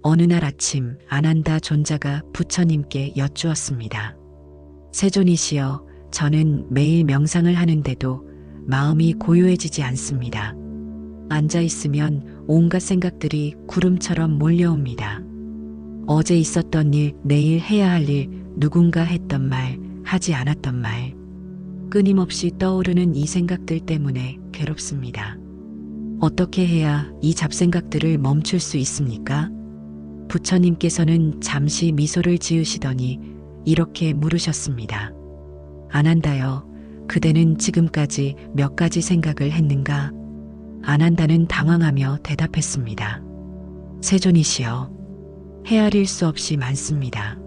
어느 날 아침 아난다 존자가 부처님께 여쭈었습니다. 세존이시여, 저는 매일 명상을 하는데도 마음이 고요해지지 않습니다. 앉아 있으면 온갖 생각들이 구름처럼 몰려옵니다. 어제 있었던 일, 내일 해야 할 일, 누군가 했던 말, 하지 않았던 말. 끊임없이 떠오르는 이 생각들 때문에 괴롭습니다. 어떻게 해야 이 잡생각들을 멈출 수 있습니까? 부처님께서는 잠시 미소를 지으시더니 이렇게 물으셨습니다. 아난다여, 그대는 지금까지 몇 가지 생각을 했는가? 아난다는 당황하며 대답했습니다. 세존이시여, 헤아릴 수 없이 많습니다.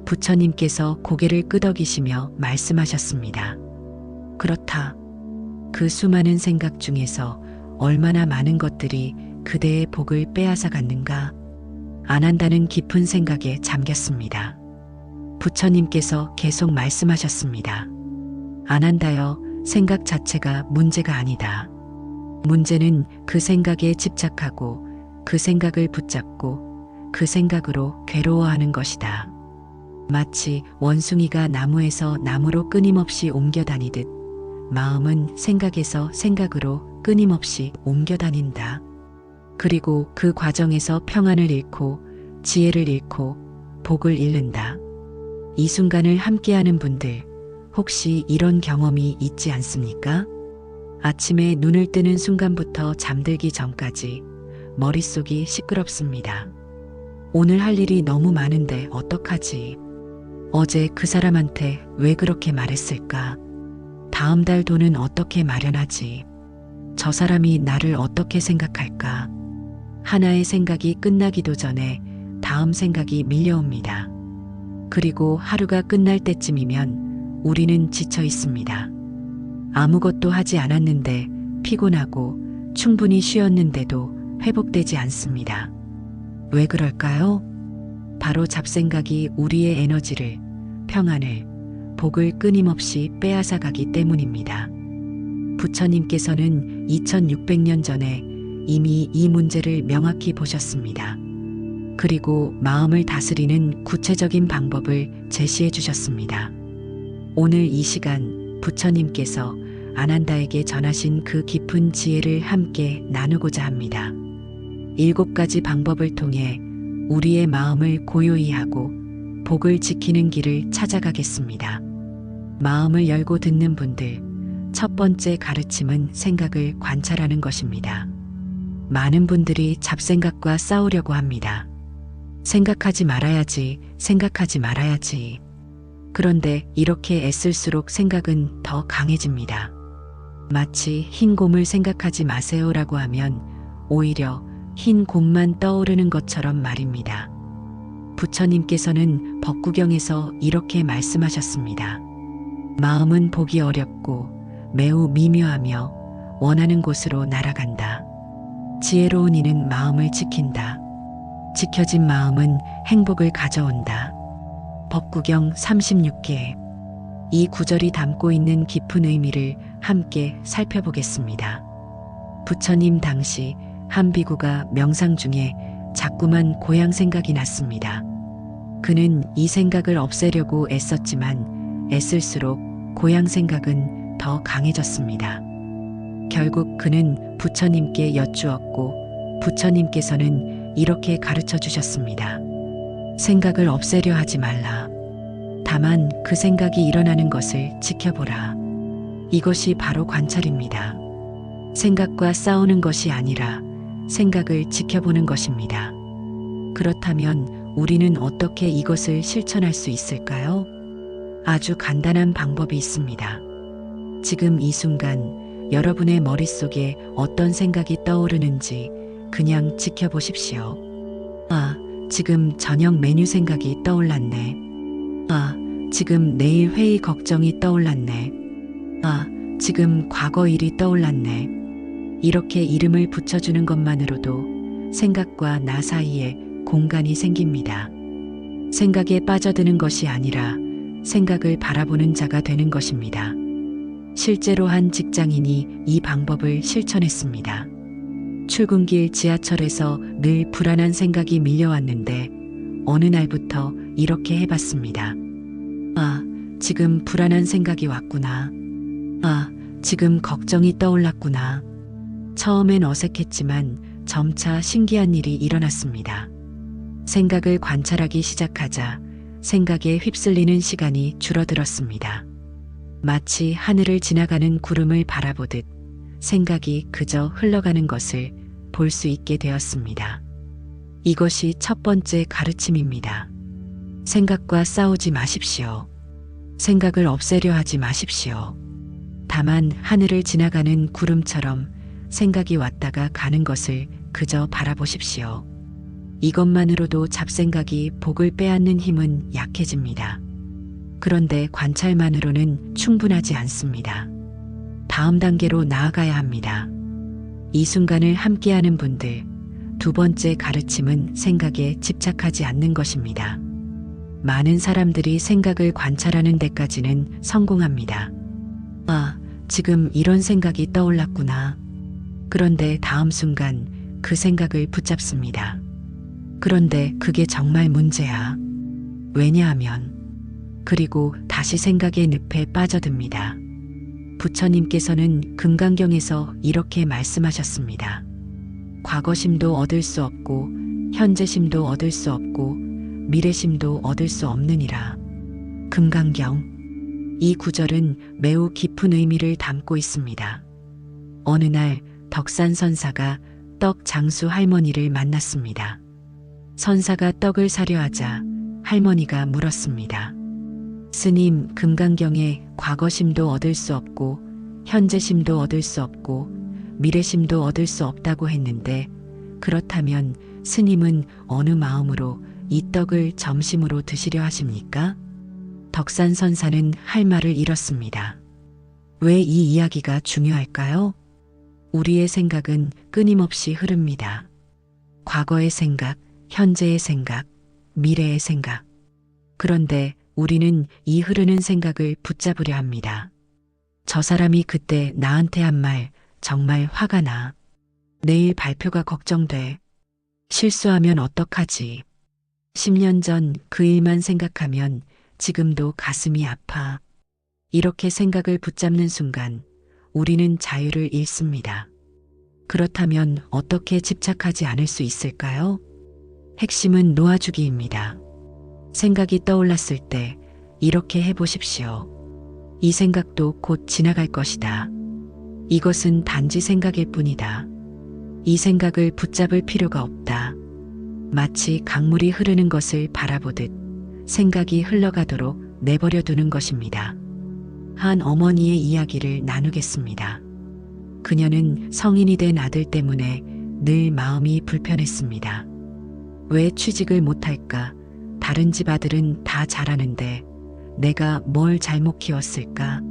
부처님께서 고개를 끄덕이시며 말씀하셨습니다. 그렇다. 그 수많은 생각 중에서 얼마나 많은 것들이 그대의 복을 빼앗아 갔는가? 아난다는 깊은 생각에 잠겼습니다. 부처님께서 계속 말씀하셨습니다. 아난다여, 생각 자체가 문제가 아니다. 문제는 그 생각에 집착하고 그 생각을 붙잡고 그 생각으로 괴로워하는 것이다. 마치 원숭이가 나무에서 나무로 끊임없이 옮겨 다니듯 마음은 생각에서 생각으로 끊임없이 옮겨 다닌다. 그리고 그 과정에서 평안을 잃고 지혜를 잃고 복을 잃는다. 이 순간을 함께하는 분들, 혹시 이런 경험이 있지 않습니까? 아침에 눈을 뜨는 순간부터 잠들기 전까지 머릿속이 시끄럽습니다. 오늘 할 일이 너무 많은데 어떡하지? 어제 그 사람한테 왜 그렇게 말했을까? 다음 달 돈은 어떻게 마련하지? 저 사람이 나를 어떻게 생각할까? 하나의 생각이 끝나기도 전에 다음 생각이 밀려옵니다. 그리고 하루가 끝날 때쯤이면 우리는 지쳐 있습니다. 아무것도 하지 않았는데 피곤하고 충분히 쉬었는데도 회복되지 않습니다. 왜 그럴까요? 바로 잡생각이 우리의 에너지를, 평안을, 복을 끊임없이 빼앗아 가기 때문입니다. 부처님께서는 2600년 전에 이미 이 문제를 명확히 보셨습니다. 그리고 마음을 다스리는 구체적인 방법을 제시해 주셨습니다. 오늘 이 시간 부처님께서 아난다에게 전하신 그 깊은 지혜를 함께 나누고자 합니다. 7가지 방법을 통해 우리의 마음을 고요히 하고 복을 지키는 길을 찾아가겠습니다. 마음을 열고 듣는 분들, 첫 번째 가르침은 생각을 관찰하는 것입니다. 많은 분들이 잡생각과 싸우려고 합니다. 생각하지 말아야지, 생각하지 말아야지. 그런데 이렇게 애쓸수록 생각은 더 강해집니다. 마치 흰 곰을 생각하지 마세요라고 하면 오히려 흰 곰만 떠오르는 것처럼 말입니다. 부처님께서는 법구경에서 이렇게 말씀하셨습니다. 마음은 보기 어렵고 매우 미묘하며 원하는 곳으로 날아간다. 지혜로운 이는 마음을 지킨다. 지켜진 마음은 행복을 가져온다. 법구경 36개. 이 구절이 담고 있는 깊은 의미를 함께 살펴보겠습니다. 부처님 당시 한 비구가 명상 중에 자꾸만 고향 생각이 났습니다. 그는 이 생각을 없애려고 애썼지만 애쓸수록 고향 생각은 더 강해졌습니다. 결국 그는 부처님께 여쭈었고 부처님께서는 이렇게 가르쳐 주셨습니다. 생각을 없애려 하지 말라. 다만 그 생각이 일어나는 것을 지켜보라. 이것이 바로 관찰입니다. 생각과 싸우는 것이 아니라 생각을 지켜보는 것입니다. 그렇다면 우리는 어떻게 이것을 실천할 수 있을까요? 아주 간단한 방법이 있습니다. 지금 이 순간 여러분의 머릿속에 어떤 생각이 떠오르는지 그냥 지켜보십시오. 아, 지금 저녁 메뉴 생각이 떠올랐네. 아, 지금 내일 회의 걱정이 떠올랐네. 아, 지금 과거 일이 떠올랐네. 이렇게 이름을 붙여주는 것만으로도 생각과 나 사이에 공간이 생깁니다. 생각에 빠져드는 것이 아니라 생각을 바라보는 자가 되는 것입니다. 실제로 한 직장인이 이 방법을 실천했습니다. 출근길 지하철에서 늘 불안한 생각이 밀려왔는데 어느 날부터 이렇게 해봤습니다. 아, 지금 불안한 생각이 왔구나. 아, 지금 걱정이 떠올랐구나. 처음엔 어색했지만 점차 신기한 일이 일어났습니다. 생각을 관찰하기 시작하자 생각에 휩쓸리는 시간이 줄어들었습니다. 마치 하늘을 지나가는 구름을 바라보듯 생각이 그저 흘러가는 것을 볼 수 있게 되었습니다. 이것이 첫 번째 가르침입니다. 생각과 싸우지 마십시오. 생각을 없애려 하지 마십시오. 다만 하늘을 지나가는 구름처럼 생각이 왔다가 가는 것을 그저 바라보십시오. 이것만으로도 잡생각이 복을 빼앗는 힘은 약해집니다. 그런데 관찰만으로는 충분하지 않습니다. 다음 단계로 나아가야 합니다. 이 순간을 함께하는 분들, 두 번째 가르침은 생각에 집착하지 않는 것입니다. 많은 사람들이 생각을 관찰하는 데까지는 성공합니다. 아, 지금 이런 생각이 떠올랐구나. 그런데 다음 순간 그 생각을 붙잡습니다. 그런데 그게 정말 문제야. 왜냐하면 그리고 다시 생각의 늪에 빠져듭니다. 부처님께서는 금강경에서 이렇게 말씀하셨습니다. 과거심도 얻을 수 없고 현재심도 얻을 수 없고 미래심도 얻을 수 없느니라. 금강경. 이 구절은 매우 깊은 의미를 담고 있습니다. 어느 날 덕산 선사가 떡 장수 할머니를 만났습니다. 선사가 떡을 사려 하자 할머니가 물었습니다. 스님, 금강경에 과거심도 얻을 수 없고 현재심도 얻을 수 없고 미래심도 얻을 수 없다고 했는데 그렇다면 스님은 어느 마음으로 이 떡을 점심으로 드시려 하십니까? 덕산 선사는 할 말을 잃었습니다. 왜 이 이야기가 중요할까요? 우리의 생각은 끊임없이 흐릅니다. 과거의 생각, 현재의 생각, 미래의 생각. 그런데 우리는 이 흐르는 생각을 붙잡으려 합니다. 저 사람이 그때 나한테 한 말 정말 화가 나. 내일 발표가 걱정돼. 실수하면 어떡하지? 10년 전 그 일만 생각하면 지금도 가슴이 아파. 이렇게 생각을 붙잡는 순간 우리는 자유를 잃습니다. 그렇다면 어떻게 집착하지 않을 수 있을까요? 핵심은 놓아주기입니다. 생각이 떠올랐을 때 이렇게 해보십시오. 이 생각도 곧 지나갈 것이다. 이것은 단지 생각일 뿐이다. 이 생각을 붙잡을 필요가 없다. 마치 강물이 흐르는 것을 바라보듯 생각이 흘러가도록 내버려 두는 것입니다. 한 어머니의 이야기를 나누겠습니다. 그녀는 성인이 된 아들 때문에 늘 마음이 불편했습니다. 왜 취직을 못할까? 다른 집 아들은 다 잘하는데 내가 뭘 잘못 키웠을까?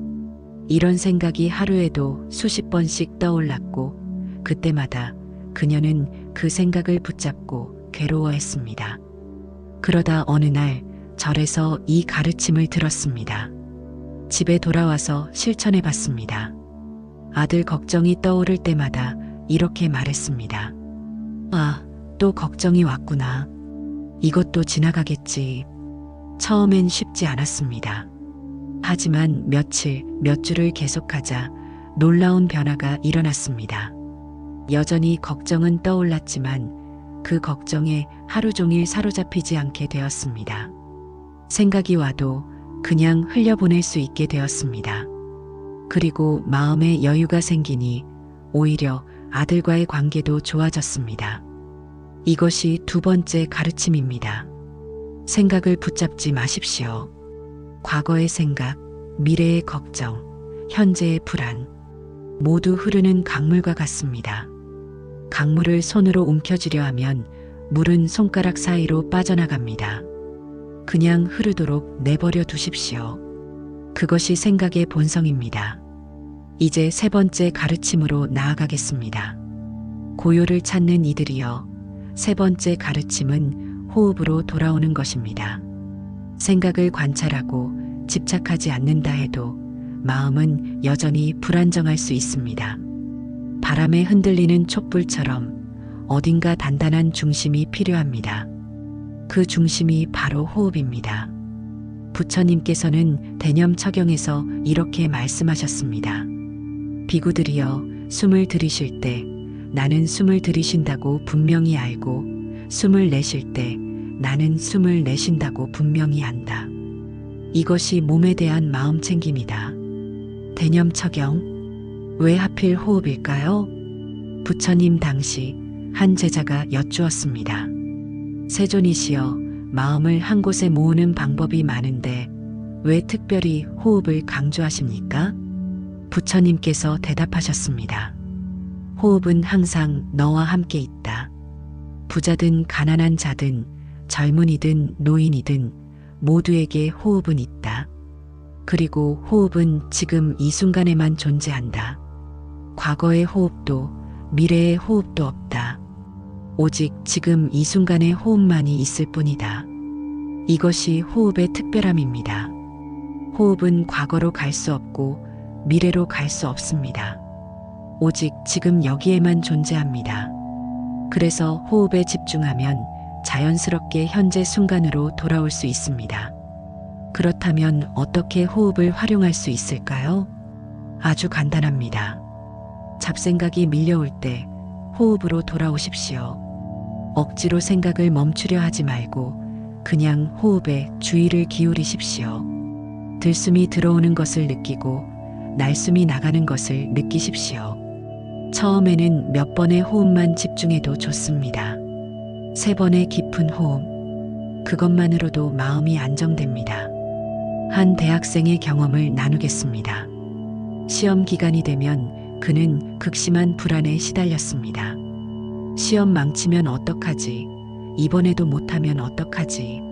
이런 생각이 하루에도 수십 번씩 떠올랐고 그때마다 그녀는 그 생각을 붙잡고 괴로워했습니다. 그러다 어느 날 절에서 이 가르침을 들었습니다. 집에 돌아와서 실천해 봤습니다. 아들 걱정이 떠오를 때마다 이렇게 말했습니다. 아, 또 걱정이 왔구나. 이것도 지나가겠지. 처음엔 쉽지 않았습니다. 하지만 며칠, 몇 주를 계속하자 놀라운 변화가 일어났습니다. 여전히 걱정은 떠올랐지만 그 걱정에 하루 종일 사로잡히지 않게 되었습니다. 생각이 와도 그냥 흘려보낼 수 있게 되었습니다. 그리고 마음에 여유가 생기니 오히려 아들과의 관계도 좋아졌습니다. 이것이 두 번째 가르침입니다. 생각을 붙잡지 마십시오. 과거의 생각, 미래의 걱정, 현재의 불안, 모두 흐르는 강물과 같습니다. 강물을 손으로 움켜쥐려 하면 물은 손가락 사이로 빠져나갑니다. 그냥 흐르도록 내버려 두십시오. 그것이 생각의 본성입니다. 이제 세 번째 가르침으로 나아가겠습니다. 고요를 찾는 이들이여, 세 번째 가르침은 호흡으로 돌아오는 것입니다. 생각을 관찰하고 집착하지 않는다 해도 마음은 여전히 불안정할 수 있습니다. 바람에 흔들리는 촛불처럼 어딘가 단단한 중심이 필요합니다. 그 중심이 바로 호흡입니다. 부처님께서는 대념처경에서 이렇게 말씀하셨습니다. 비구들이여, 숨을 들이쉴 때 나는 숨을 들이쉰다고 분명히 알고, 숨을 내쉴 때 나는 숨을 내쉰다고 분명히 안다. 이것이 몸에 대한 마음 챙김이다. 대념처경, 왜 하필 호흡일까요? 부처님 당시 한 제자가 여쭈었습니다. 세존이시여, 마음을 한 곳에 모으는 방법이 많은데 왜 특별히 호흡을 강조하십니까? 부처님께서 대답하셨습니다. 호흡은 항상 너와 함께 있다. 부자든 가난한 자든 젊은이든 노인이든 모두에게 호흡은 있다. 그리고 호흡은 지금 이 순간에만 존재한다. 과거의 호흡도 미래의 호흡도 없다. 오직 지금 이 순간의 호흡만이 있을 뿐이다. 이것이 호흡의 특별함입니다. 호흡은 과거로 갈 수 없고 미래로 갈 수 없습니다. 오직 지금 여기에만 존재합니다. 그래서 호흡에 집중하면 자연스럽게 현재 순간으로 돌아올 수 있습니다. 그렇다면 어떻게 호흡을 활용할 수 있을까요? 아주 간단합니다. 잡생각이 밀려올 때 호흡으로 돌아오십시오. 억지로 생각을 멈추려 하지 말고 그냥 호흡에 주의를 기울이십시오. 들숨이 들어오는 것을 느끼고 날숨이 나가는 것을 느끼십시오. 처음에는 몇 번의 호흡만 집중해도 좋습니다. 3번의 깊은 호흡, 그것만으로도 마음이 안정됩니다. 한 대학생의 경험을 나누겠습니다. 시험 기간이 되면 그는 극심한 불안에 시달렸습니다. 시험 망치면 어떡하지? 이번에도 못하면 어떡하지?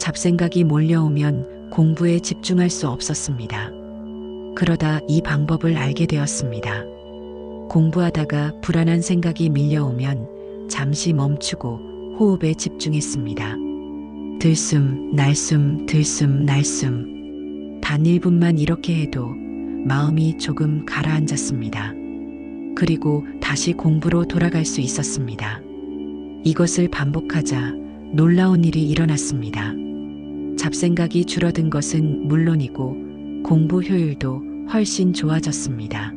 잡생각이 몰려오면 공부에 집중할 수 없었습니다. 그러다 이 방법을 알게 되었습니다. 공부하다가 불안한 생각이 밀려오면 잠시 멈추고 호흡에 집중했습니다. 들숨, 날숨, 들숨, 날숨. 단 1분만 이렇게 해도 마음이 조금 가라앉았습니다. 그리고 다시 공부로 돌아갈 수 있었습니다. 이것을 반복하자 놀라운 일이 일어났습니다. 잡생각이 줄어든 것은 물론이고 공부 효율도 훨씬 좋아졌습니다.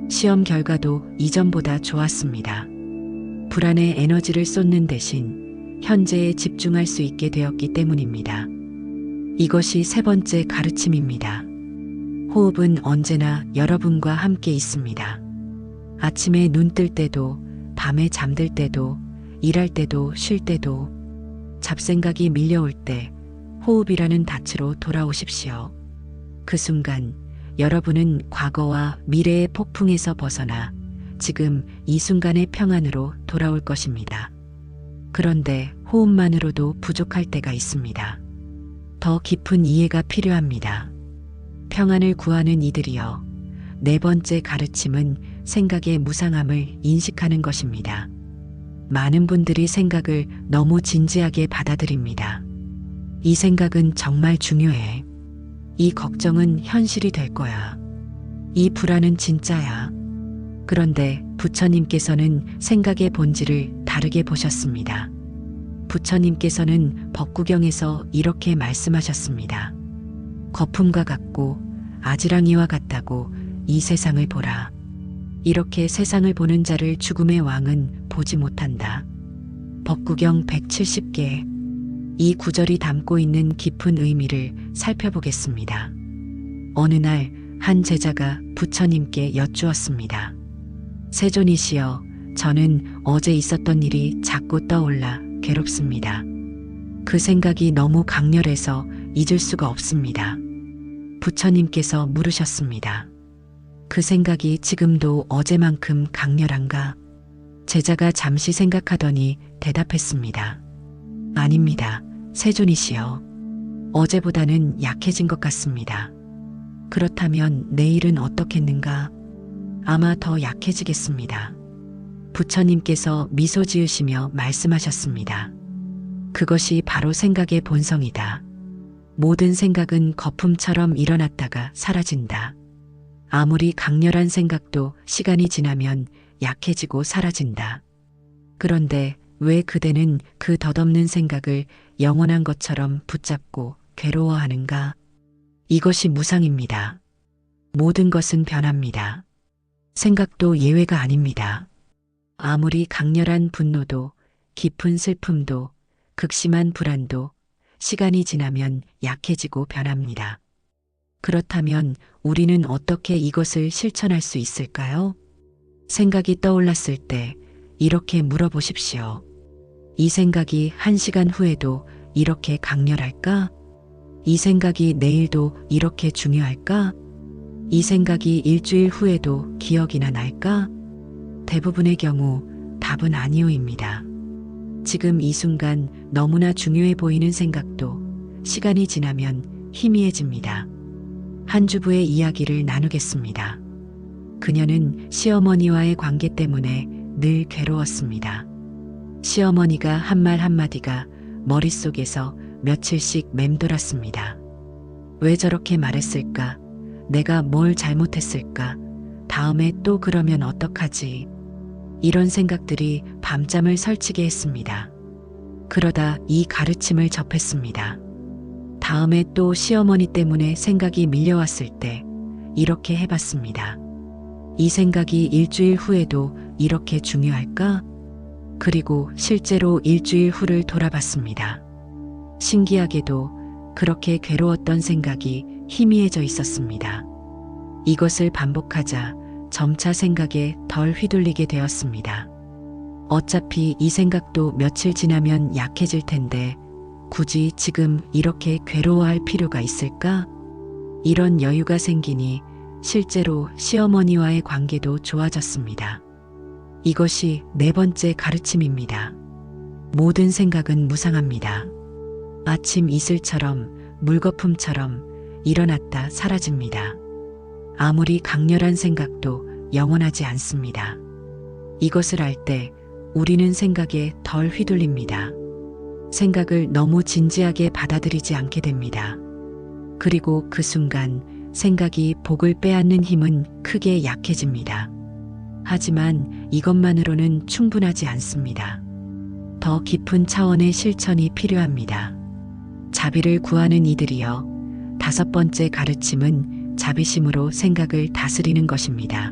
시험 결과도 이전보다 좋았습니다. 불안에 에너지를 쏟는 대신 현재에 집중할 수 있게 되었기 때문입니다. 이것이 3번째 가르침입니다. 호흡은 언제나 여러분과 함께 있습니다. 아침에 눈 뜰 때도, 밤에 잠들 때도, 일할 때도, 쉴 때도, 잡생각이 밀려올 때 호흡이라는 닻으로 돌아오십시오. 그 순간 여러분은 과거와 미래의 폭풍에서 벗어나 지금 이 순간의 평안으로 돌아올 것입니다. 그런데 호흡만으로도 부족할 때가 있습니다. 더 깊은 이해가 필요합니다. 평안을 구하는 이들이여, 4번째 가르침은 생각의 무상함을 인식하는 것입니다. 많은 분들이 생각을 너무 진지하게 받아들입니다. 이 생각은 정말 중요해. 이 걱정은 현실이 될 거야. 이 불안은 진짜야. 그런데 부처님께서는 생각의 본질을 다르게 보셨습니다. 부처님께서는 법구경에서 이렇게 말씀하셨습니다. 거품과 같고 아지랑이와 같다고 이 세상을 보라. 이렇게 세상을 보는 자를 죽음의 왕은 보지 못한다. 법구경 170개. 이 구절이 담고 있는 깊은 의미를 살펴보겠습니다. 어느 날 한 제자가 부처님께 여쭈었습니다. 세존이시여, 저는 어제 있었던 일이 자꾸 떠올라 괴롭습니다. 그 생각이 너무 강렬해서 잊을 수가 없습니다. 부처님께서 물으셨습니다. 그 생각이 지금도 어제만큼 강렬한가? 제자가 잠시 생각하더니 대답했습니다. 아닙니다. 세존이시여. 어제보다는 약해진 것 같습니다. 그렇다면 내일은 어떻겠는가? 아마 더 약해지겠습니다. 부처님께서 미소 지으시며 말씀하셨습니다. 그것이 바로 생각의 본성이다. 모든 생각은 거품처럼 일어났다가 사라진다. 아무리 강렬한 생각도 시간이 지나면 약해지고 사라진다. 그런데 왜 그대는 그 덧없는 생각을 영원한 것처럼 붙잡고 괴로워하는가? 이것이 무상입니다. 모든 것은 변합니다. 생각도 예외가 아닙니다. 아무리 강렬한 분노도, 깊은 슬픔도, 극심한 불안도 시간이 지나면 약해지고 변합니다. 그렇다면 우리는 어떻게 이것을 실천할 수 있을까요? 생각이 떠올랐을 때 이렇게 물어보십시오. 이 생각이 1시간 후에도 이렇게 강렬할까? 이 생각이 내일도 이렇게 중요할까? 이 생각이 일주일 후에도 기억이나 날까? 대부분의 경우 답은 아니오입니다. 지금 이 순간 너무나 중요해 보이는 생각도 시간이 지나면 희미해집니다. 한 주부의 이야기를 나누겠습니다. 그녀는 시어머니와의 관계 때문에 늘 괴로웠습니다. 시어머니가 한 말 한마디가 머릿속에서 며칠씩 맴돌았습니다. 왜 저렇게 말했을까? 내가 뭘 잘못했을까? 다음에 또 그러면 어떡하지? 이런 생각들이 밤잠을 설치게 했습니다. 그러다 이 가르침을 접했습니다. 다음에 또 시어머니 때문에 생각이 밀려왔을 때 이렇게 해봤습니다. 이 생각이 일주일 후에도 이렇게 중요할까? 그리고 실제로 일주일 후를 돌아봤습니다. 신기하게도 그렇게 괴로웠던 생각이 희미해져 있었습니다. 이것을 반복하자 점차 생각에 덜 휘둘리게 되었습니다. 어차피 이 생각도 며칠 지나면 약해질 텐데 굳이 지금 이렇게 괴로워할 필요가 있을까? 이런 여유가 생기니 실제로 시어머니와의 관계도 좋아졌습니다. 이것이 4번째 가르침입니다. 모든 생각은 무상합니다. 아침 이슬처럼 물거품처럼 일어났다 사라집니다. 아무리 강렬한 생각도 영원하지 않습니다. 이것을 알 때 우리는 생각에 덜 휘둘립니다. 생각을 너무 진지하게 받아들이지 않게 됩니다. 그리고 그 순간 생각이 복을 빼앗는 힘은 크게 약해집니다. 하지만 이것만으로는 충분하지 않습니다. 더 깊은 차원의 실천이 필요합니다. 자비를 구하는 이들이여, 5번째 가르침은 자비심으로 생각을 다스리는 것입니다.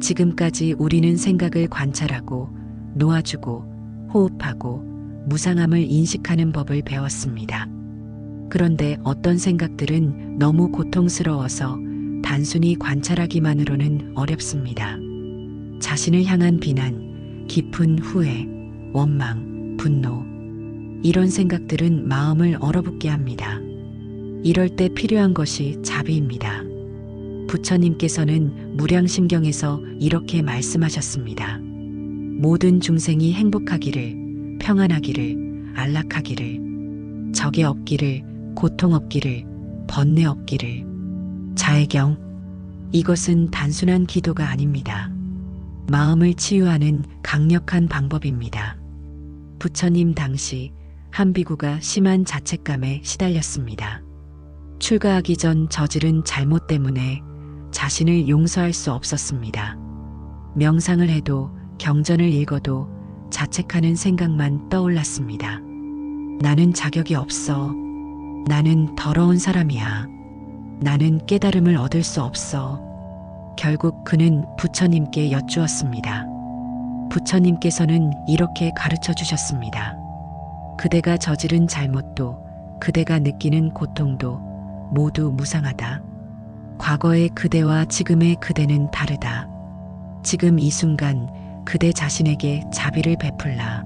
지금까지 우리는 생각을 관찰하고 놓아주고 호흡하고 무상함을 인식하는 법을 배웠습니다. 그런데 어떤 생각들은 너무 고통스러워서 단순히 관찰하기만으로는 어렵습니다. 자신을 향한 비난, 깊은 후회, 원망, 분노, 이런 생각들은 마음을 얼어붙게 합니다. 이럴 때 필요한 것이 자비입니다. 부처님께서는 무량심경에서 이렇게 말씀하셨습니다. 모든 중생이 행복하기를, 평안하기를, 안락하기를, 적이 없기를, 고통 없기를, 번뇌 없기를. 자애경. 이것은 단순한 기도가 아닙니다. 마음을 치유하는 강력한 방법입니다. 부처님 당시 한 비구가 심한 자책감에 시달렸습니다. 출가하기 전 저지른 잘못 때문에 자신을 용서할 수 없었습니다. 명상을 해도 경전을 읽어도 자책하는 생각만 떠올랐습니다. 나는 자격이 없어. 나는 더러운 사람이야. 나는 깨달음을 얻을 수 없어. 결국 그는 부처님께 여쭈었습니다. 부처님께서는 이렇게 가르쳐 주셨습니다. 그대가 저지른 잘못도, 그대가 느끼는 고통도 모두 무상하다. 과거의 그대와 지금의 그대는 다르다. 지금 이 순간 그대 자신에게 자비를 베풀라.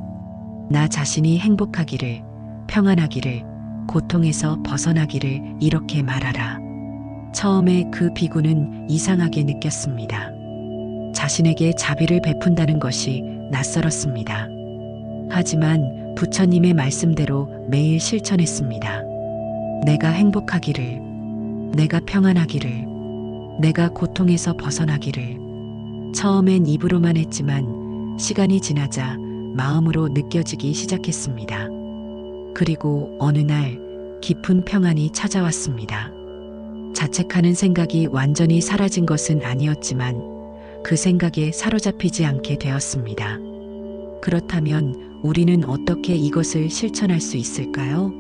나 자신이 행복하기를, 평안하기를, 고통에서 벗어나기를 이렇게 말하라. 처음에 그 비구는 이상하게 느꼈습니다. 자신에게 자비를 베푼다는 것이 낯설었습니다. 하지만 부처님의 말씀대로 매일 실천했습니다. 내가 행복하기를, 내가 평안하기를, 내가 고통에서 벗어나기를. 처음엔 입으로만 했지만 시간이 지나자 마음으로 느껴지기 시작했습니다. 그리고 어느 날 깊은 평안이 찾아왔습니다. 자책하는 생각이 완전히 사라진 것은 아니었지만 그 생각에 사로잡히지 않게 되었습니다. 그렇다면 우리는 어떻게 이것을 실천할 수 있을까요?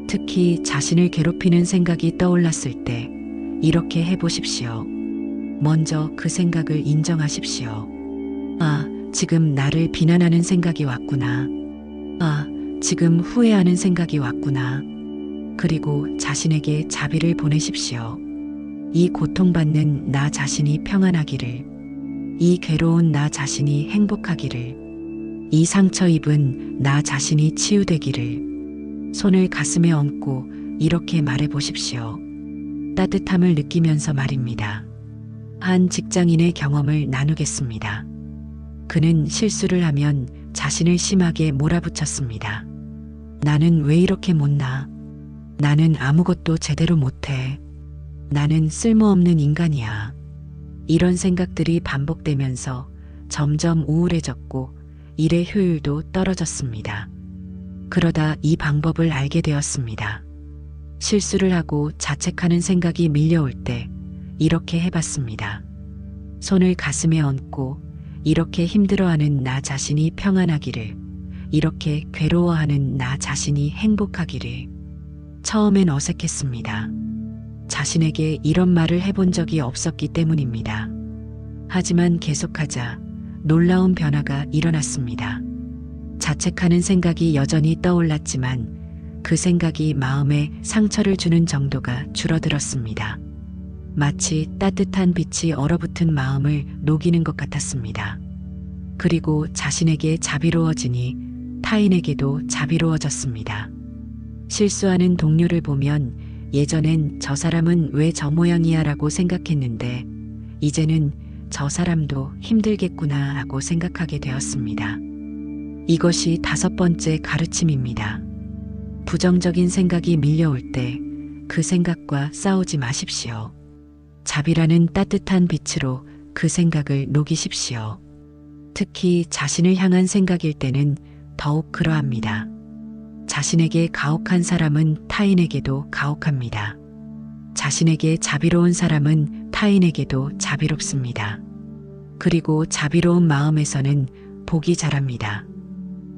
특히 자신을 괴롭히는 생각이 떠올랐을 때 이렇게 해보십시오. 먼저 그 생각을 인정하십시오. 아, 지금 나를 비난하는 생각이 왔구나. 아, 지금 후회하는 생각이 왔구나. 그리고 자신에게 자비를 보내십시오. 이 고통받는 나 자신이 평안하기를, 이 괴로운 나 자신이 행복하기를, 이 상처 입은 나 자신이 치유되기를, 손을 가슴에 얹고 이렇게 말해 보십시오. 따뜻함을 느끼면서 말입니다. 한 직장인의 경험을 나누겠습니다. 그는 실수를 하면 자신을 심하게 몰아붙였습니다. 나는 왜 이렇게 못나? 나는 아무것도 제대로 못해. 나는 쓸모없는 인간이야. 이런 생각들이 반복되면서 점점 우울해졌고 일의 효율도 떨어졌습니다. 그러다 이 방법을 알게 되었습니다. 실수를 하고 자책하는 생각이 밀려올 때 이렇게 해봤습니다. 손을 가슴에 얹고 이렇게 힘들어하는 나 자신이 평안하기를, 이렇게 괴로워하는 나 자신이 행복하기를. 처음엔 어색했습니다. 자신에게 이런 말을 해본 적이 없었기 때문입니다. 하지만 계속하자 놀라운 변화가 일어났습니다. 자책하는 생각이 여전히 떠올랐지만 그 생각이 마음에 상처를 주는 정도가 줄어들었습니다. 마치 따뜻한 빛이 얼어붙은 마음을 녹이는 것 같았습니다. 그리고 자신에게 자비로워지니 타인에게도 자비로워졌습니다. 실수하는 동료를 보면 예전엔 저 사람은 왜 저 모양이야 라고 생각했는데 이제는 저 사람도 힘들겠구나 하고 생각하게 되었습니다. 이것이 5번째 가르침입니다. 부정적인 생각이 밀려올 때 그 생각과 싸우지 마십시오. 자비라는 따뜻한 빛으로 그 생각을 녹이십시오. 특히 자신을 향한 생각일 때는 더욱 그러합니다. 자신에게 가혹한 사람은 타인에게도 가혹합니다. 자신에게 자비로운 사람은 타인에게도 자비롭습니다. 그리고 자비로운 마음에서는 복이 자랍니다.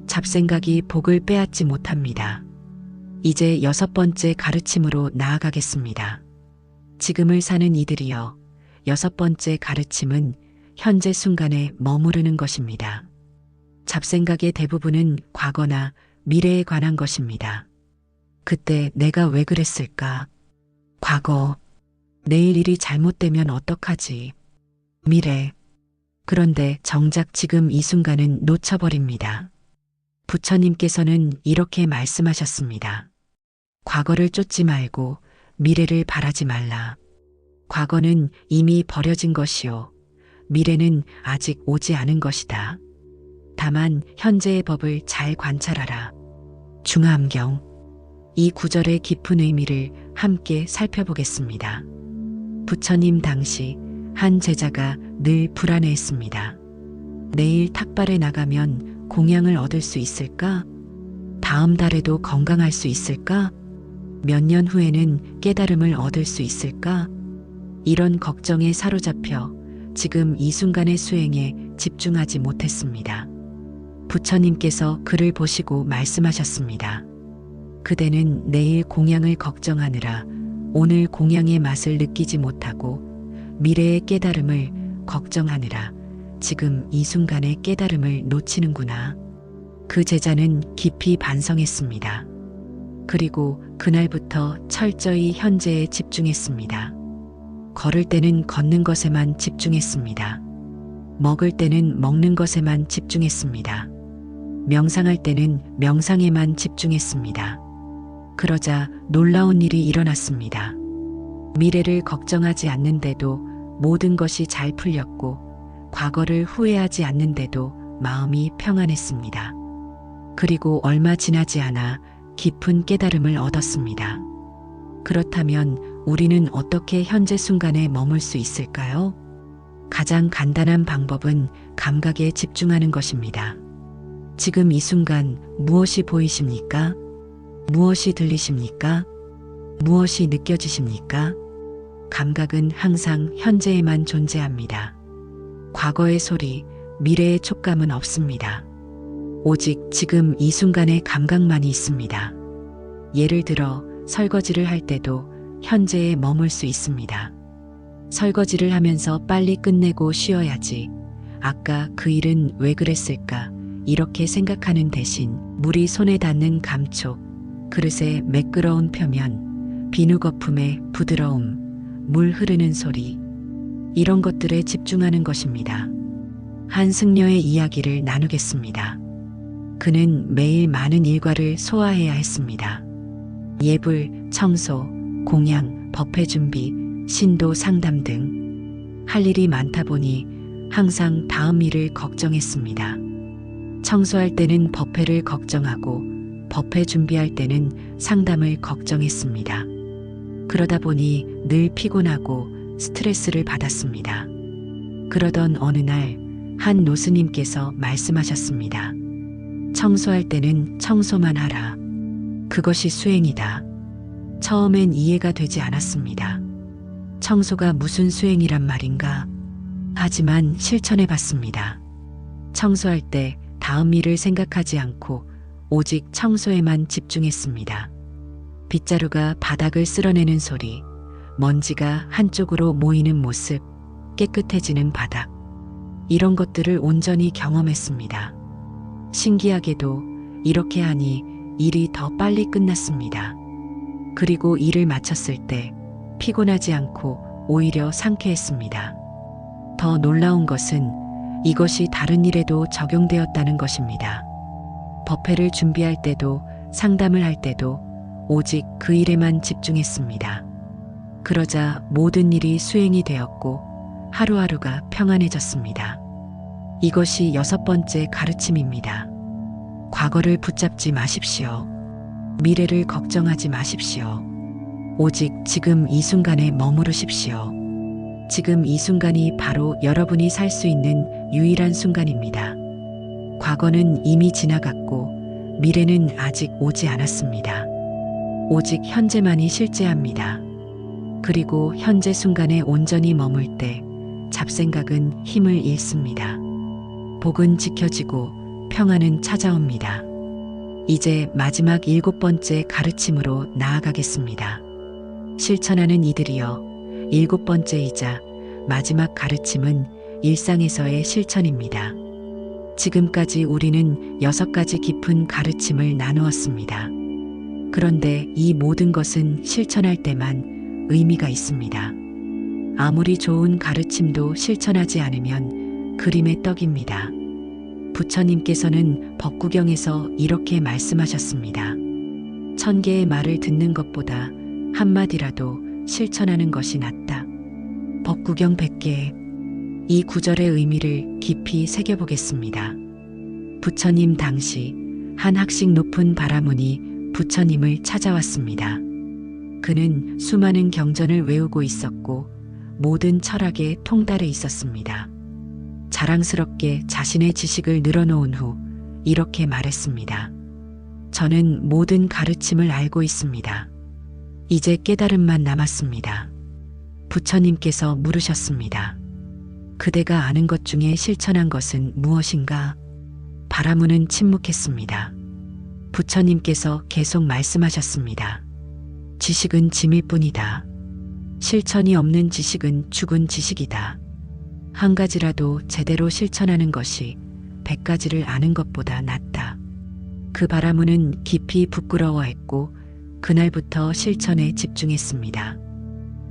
잡생각이 복을 빼앗지 못합니다. 이제 6번째 가르침으로 나아가겠습니다. 지금을 사는 이들이여, 6번째 가르침은 현재 순간에 머무르는 것입니다. 잡생각의 대부분은 과거나 미래에 관한 것입니다. 그때 내가 왜 그랬을까? 과거, 내일 일이 잘못되면 어떡하지? 미래. 그런데 정작 지금 이 순간은 놓쳐버립니다. 부처님께서는 이렇게 말씀하셨습니다. 과거를 쫓지 말고 미래를 바라지 말라. 과거는 이미 버려진 것이요. 미래는 아직 오지 않은 것이다. 다만 현재의 법을 잘 관찰하라. 중화암경. 이 구절의 깊은 의미를 함께 살펴보겠습니다. 부처님 당시 한 제자가 늘 불안해했습니다. 내일 탁발에 나가면 공양을 얻을 수 있을까? 다음 달에도 건강할 수 있을까? 몇 년 후에는 깨달음을 얻을 수 있을까? 이런 걱정에 사로잡혀 지금 이 순간의 수행에 집중하지 못했습니다. 부처님께서 그를 보시고 말씀하셨습니다. 그대는 내일 공양을 걱정하느라 오늘 공양의 맛을 느끼지 못하고 미래의 깨달음을 걱정하느라 지금 이 순간의 깨달음을 놓치는구나. 그 제자는 깊이 반성했습니다. 그리고 그날부터 철저히 현재에 집중했습니다. 걸을 때는 걷는 것에만 집중했습니다. 먹을 때는 먹는 것에만 집중했습니다. 명상할 때는 명상에만 집중했습니다. 그러자 놀라운 일이 일어났습니다. 미래를 걱정하지 않는데도 모든 것이 잘 풀렸고 과거를 후회하지 않는데도 마음이 평안했습니다. 그리고 얼마 지나지 않아 깊은 깨달음을 얻었습니다. 그렇다면 우리는 어떻게 현재 순간에 머물 수 있을까요? 가장 간단한 방법은 감각에 집중하는 것입니다. 지금 이 순간 무엇이 보이십니까? 무엇이 들리십니까? 무엇이 느껴지십니까? 감각은 항상 현재에만 존재합니다. 과거의 소리, 미래의 촉감은 없습니다. 오직 지금 이 순간의 감각만이 있습니다. 예를 들어 설거지를 할 때도 현재에 머물 수 있습니다. 설거지를 하면서 빨리 끝내고 쉬어야지. 아까 그 일은 왜 그랬을까? 이렇게 생각하는 대신 물이 손에 닿는 감촉, 그릇의 매끄러운 표면, 비누 거품의 부드러움, 물 흐르는 소리, 이런 것들에 집중하는 것입니다. 한 승려의 이야기를 나누겠습니다. 그는 매일 많은 일과를 소화해야 했습니다. 예불, 청소, 공양, 법회 준비, 신도 상담 등 할 일이 많다 보니 항상 다음 일을 걱정했습니다. 청소할 때는 법회를 걱정하고 법회 준비할 때는 상담을 걱정했습니다. 그러다 보니 늘 피곤하고 스트레스를 받았습니다. 그러던 어느 날 한 노스님께서 말씀하셨습니다. 청소할 때는 청소만 하라. 그것이 수행이다. 처음엔 이해가 되지 않았습니다. 청소가 무슨 수행이란 말인가? 하지만 실천해 봤습니다. 청소할 때 다음 일을 생각하지 않고 오직 청소에만 집중했습니다. 빗자루가 바닥을 쓸어내는 소리, 먼지가 한쪽으로 모이는 모습, 깨끗해지는 바닥, 이런 것들을 온전히 경험했습니다. 신기하게도 이렇게 하니 일이 더 빨리 끝났습니다. 그리고 일을 마쳤을 때 피곤하지 않고 오히려 상쾌했습니다. 더 놀라운 것은 이것이 다른 일에도 적용되었다는 것입니다. 법회를 준비할 때도 상담을 할 때도 오직 그 일에만 집중했습니다. 그러자 모든 일이 수행이 되었고 하루하루가 평안해졌습니다. 이것이 6번째 가르침입니다. 과거를 붙잡지 마십시오. 미래를 걱정하지 마십시오. 오직 지금 이 순간에 머무르십시오. 지금 이 순간이 바로 여러분이 살 수 있는 유일한 순간입니다. 과거는 이미 지나갔고 미래는 아직 오지 않았습니다. 오직 현재만이 실제합니다. 그리고 현재 순간에 온전히 머물 때 잡생각은 힘을 잃습니다. 복은 지켜지고 평안은 찾아옵니다. 이제 마지막 7번째 가르침으로 나아가겠습니다. 실천하는 이들이여, 7번째이자 마지막 가르침은 일상에서의 실천입니다. 지금까지 우리는 6가지 깊은 가르침을 나누었습니다. 그런데 이 모든 것은 실천할 때만 의미가 있습니다. 아무리 좋은 가르침도 실천하지 않으면 그림의 떡입니다. 부처님께서는 법구경에서 이렇게 말씀하셨습니다. 1000개의 말을 듣는 것보다 한마디라도 실천하는 것이 낫다. 법구경 100개. 이 구절의 의미를 깊이 새겨보겠습니다. 부처님 당시 한 학식 높은 바라문이 부처님을 찾아왔습니다. 그는 수많은 경전을 외우고 있었고 모든 철학에 통달해 있었습니다. 자랑스럽게 자신의 지식을 늘어놓은 후 이렇게 말했습니다. 저는 모든 가르침을 알고 있습니다. 이제 깨달음만 남았습니다. 부처님께서 물으셨습니다. 그대가 아는 것 중에 실천한 것은 무엇인가? 바라문은 침묵했습니다. 부처님께서 계속 말씀하셨습니다. 지식은 짐일 뿐이다. 실천이 없는 지식은 죽은 지식이다. 한 가지라도 제대로 실천하는 것이 100가지를 아는 것보다 낫다. 그 바라문은 깊이 부끄러워했고 그날부터 실천에 집중했습니다.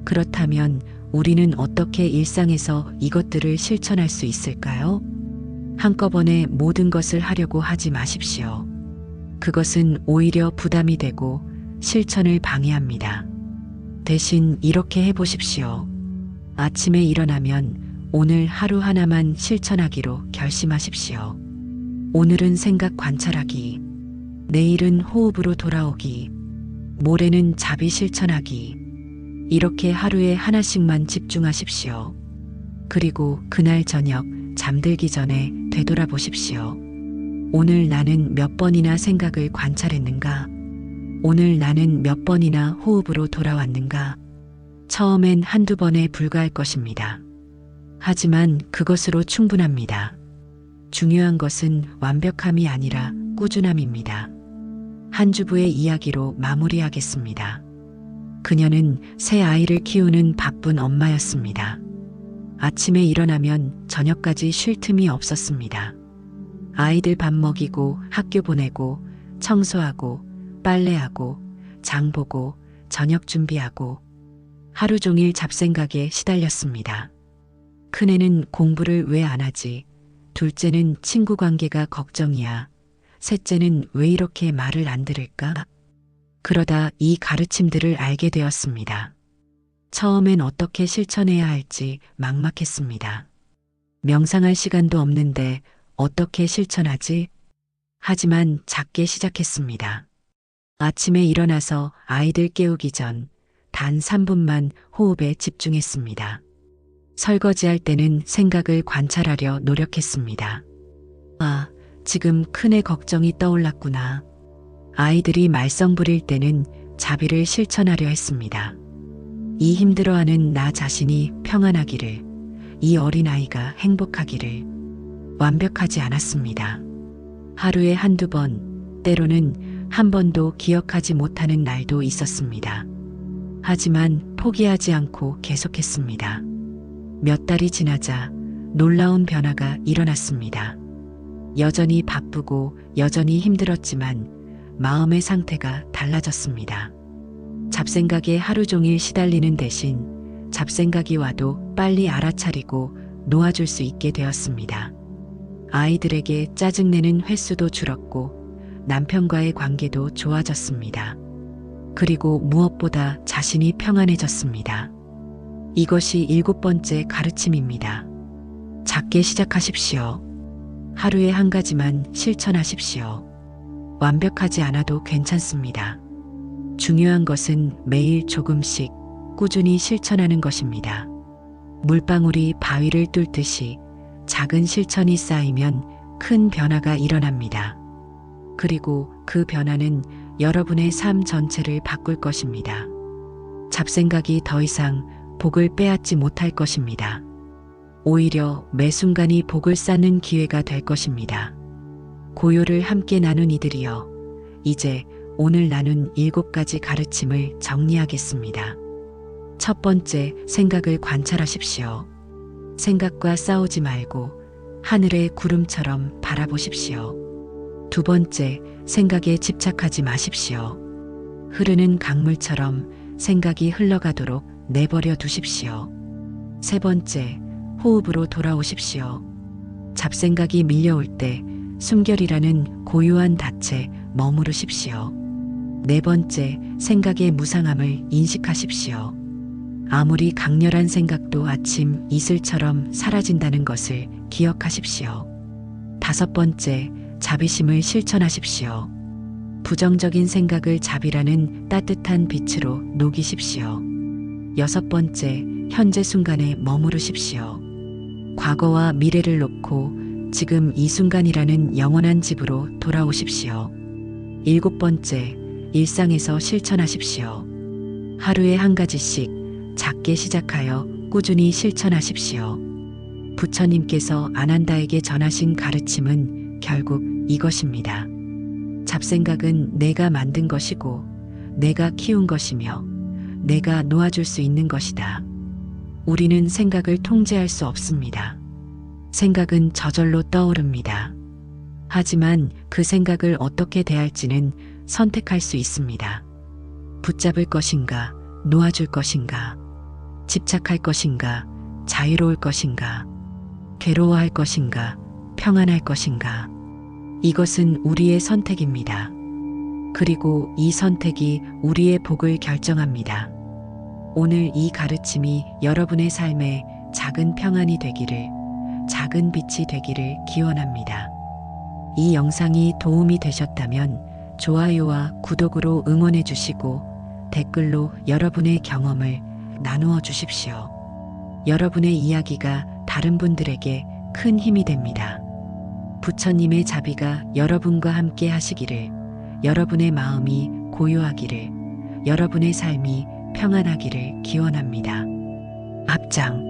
그렇다면 우리는 어떻게 일상에서 이것들을 실천할 수 있을까요? 한꺼번에 모든 것을 하려고 하지 마십시오. 그것은 오히려 부담이 되고 실천을 방해합니다. 대신 이렇게 해보십시오. 아침에 일어나면 오늘 하루 하나만 실천하기로 결심하십시오. 오늘은 생각 관찰하기, 내일은 호흡으로 돌아오기, 모레는 자비 실천하기. 이렇게 하루에 하나씩만 집중하십시오. 그리고 그날 저녁 잠들기 전에 되돌아보십시오. 오늘 나는 몇 번이나 생각을 관찰했는가? 오늘 나는 몇 번이나 호흡으로 돌아왔는가? 처음엔 한두 번에 불과할 것입니다. 하지만 그것으로 충분합니다. 중요한 것은 완벽함이 아니라 꾸준함입니다. 한 주부의 이야기로 마무리하겠습니다. 그녀는 새 아이를 키우는 바쁜 엄마였습니다. 아침에 일어나면 저녁까지 쉴 틈이 없었습니다. 아이들 밥 먹이고 학교 보내고 청소하고 빨래하고 장 보고 저녁 준비하고 하루 종일 잡생각에 시달렸습니다. 큰애는 공부를 왜 안 하지? 둘째는 친구 관계가 걱정이야. 셋째는 왜 이렇게 말을 안 들을까? 그러다 이 가르침들을 알게 되었습니다. 처음엔 어떻게 실천해야 할지 막막했습니다. 명상할 시간도 없는데 어떻게 실천하지? 하지만 작게 시작했습니다. 아침에 일어나서 아이들 깨우기 전 단 3분만 호흡에 집중했습니다. 설거지할 때는 생각을 관찰하려 노력했습니다. 아, 지금 큰애 걱정이 떠올랐구나. 아이들이 말썽 부릴 때는 자비를 실천하려 했습니다. 이 힘들어하는 나 자신이 평안하기를, 이 어린아이가 행복하기를. 완벽하지 않았습니다. 하루에 한두 번, 때로는 한 번도 기억하지 못하는 날도 있었습니다. 하지만 포기하지 않고 계속했습니다. 몇 달이 지나자 놀라운 변화가 일어났습니다. 여전히 바쁘고 여전히 힘들었지만 마음의 상태가 달라졌습니다. 잡생각에 하루 종일 시달리는 대신 잡생각이 와도 빨리 알아차리고 놓아줄 수 있게 되었습니다. 아이들에게 짜증내는 횟수도 줄었고 남편과의 관계도 좋아졌습니다. 그리고 무엇보다 자신이 평안해졌습니다. 이것이 7번째 가르침입니다. 작게 시작하십시오. 하루에 한 가지만 실천하십시오. 완벽하지 않아도 괜찮습니다. 중요한 것은 매일 조금씩 꾸준히 실천하는 것입니다. 물방울이 바위를 뚫듯이 작은 실천이 쌓이면 큰 변화가 일어납니다. 그리고 그 변화는 여러분의 삶 전체를 바꿀 것입니다. 잡생각이 더 이상 복을 빼앗지 못할 것입니다. 오히려 매 순간이 복을 쌓는 기회가 될 것입니다. 고요를 함께 나눈 이들이여, 이제 오늘 나눈 7가지 가르침을 정리하겠습니다. 첫 번째, 생각을 관찰하십시오. 생각과 싸우지 말고 하늘의 구름처럼 바라보십시오. 두 번째, 생각에 집착하지 마십시오. 흐르는 강물처럼 생각이 흘러가도록 내버려 두십시오. 세 번째, 호흡으로 돌아오십시오. 잡생각이 밀려올 때 숨결이라는 고요한 닻에 머무르십시오. 네 번째, 생각의 무상함을 인식하십시오. 아무리 강렬한 생각도 아침 이슬처럼 사라진다는 것을 기억하십시오. 다섯 번째, 자비심을 실천하십시오. 부정적인 생각을 자비라는 따뜻한 빛으로 녹이십시오. 여섯 번째, 현재 순간에 머무르십시오. 과거와 미래를 놓고 지금 이 순간이라는 영원한 집으로 돌아오십시오. 일곱 번째, 일상에서 실천하십시오. 하루에 한 가지씩 작게 시작하여 꾸준히 실천하십시오. 부처님께서 아난다에게 전하신 가르침은 결국 이것입니다. 잡생각은 내가 만든 것이고 내가 키운 것이며 내가 놓아줄 수 있는 것이다. 우리는 생각을 통제할 수 없습니다. 생각은 저절로 떠오릅니다. 하지만 그 생각을 어떻게 대할지는 선택할 수 있습니다. 붙잡을 것인가, 놓아줄 것인가, 집착할 것인가, 자유로울 것인가, 괴로워할 것인가, 평안할 것인가. 이것은 우리의 선택입니다. 그리고 이 선택이 우리의 복을 결정합니다. 오늘 이 가르침이 여러분의 삶에 작은 평안이 되기를, 작은 빛이 되기를 기원합니다. 이 영상이 도움이 되셨다면 좋아요와 구독으로 응원해 주시고 댓글로 여러분의 경험을 나누어 주십시오. 여러분의 이야기가 다른 분들에게 큰 힘이 됩니다. 부처님의 자비가 여러분과 함께 하시기를, 여러분의 마음이 고요하기를, 여러분의 삶이 평안하기를 기원합니다. 앞장